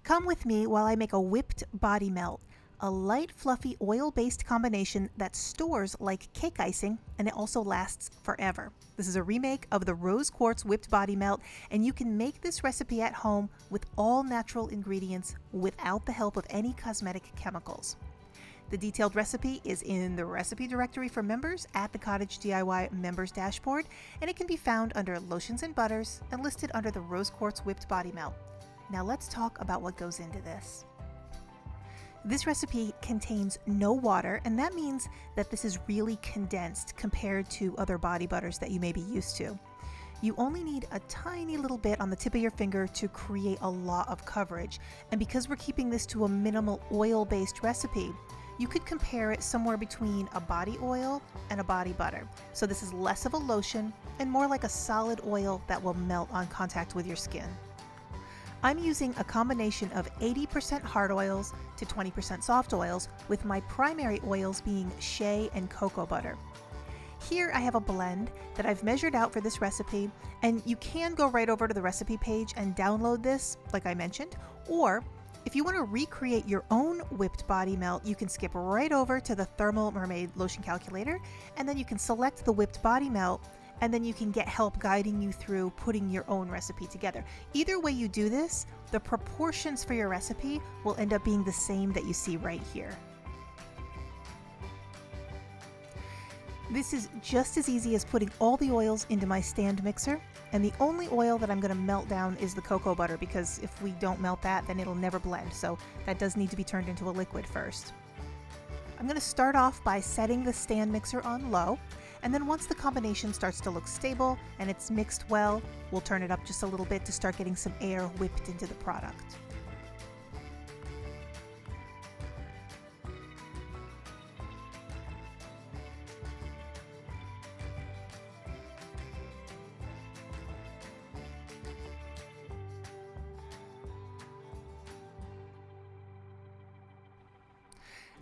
Come with me while I make a whipped body melt, a light, fluffy, oil-based combination that stores like cake icing and it also lasts forever. This is a remake of the rose quartz whipped body melt, and you can make this recipe at home with all natural ingredients without the help of any cosmetic chemicals. The detailed recipe is in the recipe directory for members at the Cottage DIY members dashboard, and it can be found under lotions and butters and listed under the rose quartz whipped body melt. Now let's talk about what goes into this. This recipe contains no water, and that means that this is really condensed compared to other body butters that you may be used to. You only need a tiny little bit on the tip of your finger to create a lot of coverage, and because we're keeping this to a minimal oil-based recipe, you could compare it somewhere between a body oil and a body butter. So this is less of a lotion and more like a solid oil that will melt on contact with your skin. I'm using a combination of 80% hard oils to 20% soft oils, with my primary oils being shea and cocoa butter. Here I have a blend that I've measured out for this recipe, and you can go right over to the recipe page and download this, like I mentioned, or if you want to recreate your own whipped body melt, you can skip right over to the Thermal Mermaid Lotion calculator, and then you can select the whipped body melt, and then you can get help guiding you through putting your own recipe together. Either way you do this, the proportions for your recipe will end up being the same that you see right here. This is just as easy as putting all the oils into my stand mixer, and the only oil that I'm going to melt down is the cocoa butter, because if we don't melt that, then it'll never blend, so that does need to be turned into a liquid first. I'm going to start off by setting the stand mixer on low, and then once the combination starts to look stable and it's mixed well, we'll turn it up just a little bit to start getting some air whipped into the product.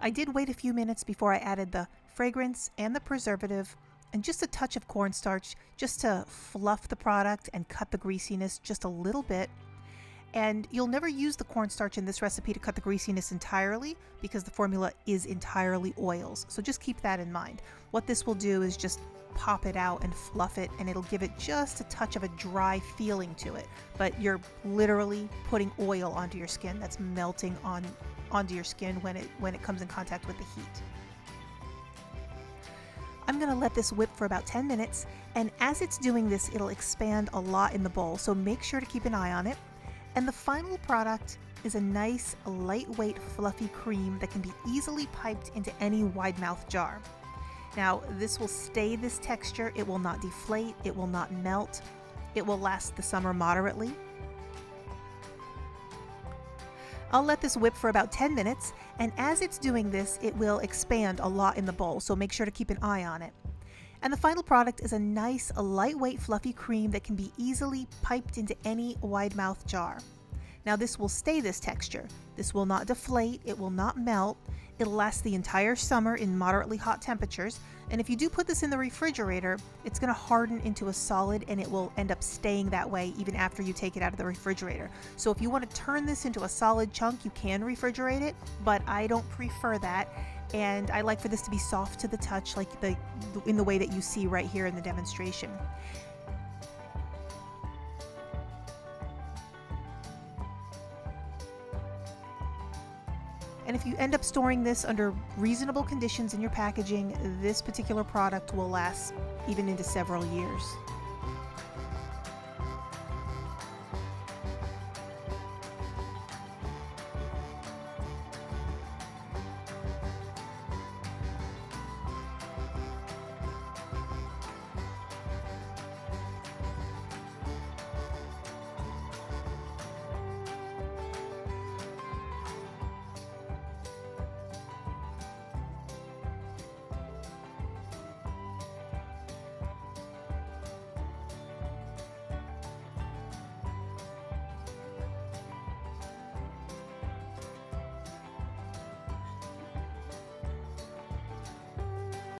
I did wait a few minutes before I added the fragrance and the preservative and just a touch of cornstarch just to fluff the product and cut the greasiness just a little bit. And you'll never use the cornstarch in this recipe to cut the greasiness entirely because the formula is entirely oils. So just keep that in mind. What this will do is just pop it out and fluff it, and it'll give it just a touch of a dry feeling to it. But you're literally putting oil onto your skin that's melting onto your skin when it comes in contact with the heat. I'm going to let this whip for about 10 minutes, and as it's doing this, it'll expand a lot in the bowl, so make sure to keep an eye on it. And the final product is a nice, lightweight, fluffy cream that can be easily piped into any wide mouth jar. Now, this will stay this texture, it will not deflate, it will not melt, it will last the summer moderately. I'll let this whip for about 10 minutes, and as it's doing this, it will expand a lot in the bowl, so make sure to keep an eye on it. And the final product is a nice, lightweight, fluffy cream that can be easily piped into any wide mouth jar. Now this will stay this texture. This will not deflate, it will not melt, it'll last the entire summer in moderately hot temperatures, and if you do put this in the refrigerator, it's going to harden into a solid and it will end up staying that way even after you take it out of the refrigerator. So if you want to turn this into a solid chunk, you can refrigerate it, but I don't prefer that, and I like for this to be soft to the touch, like in the way that you see right here in the demonstration. And if you end up storing this under reasonable conditions in your packaging, this particular product will last even into several years.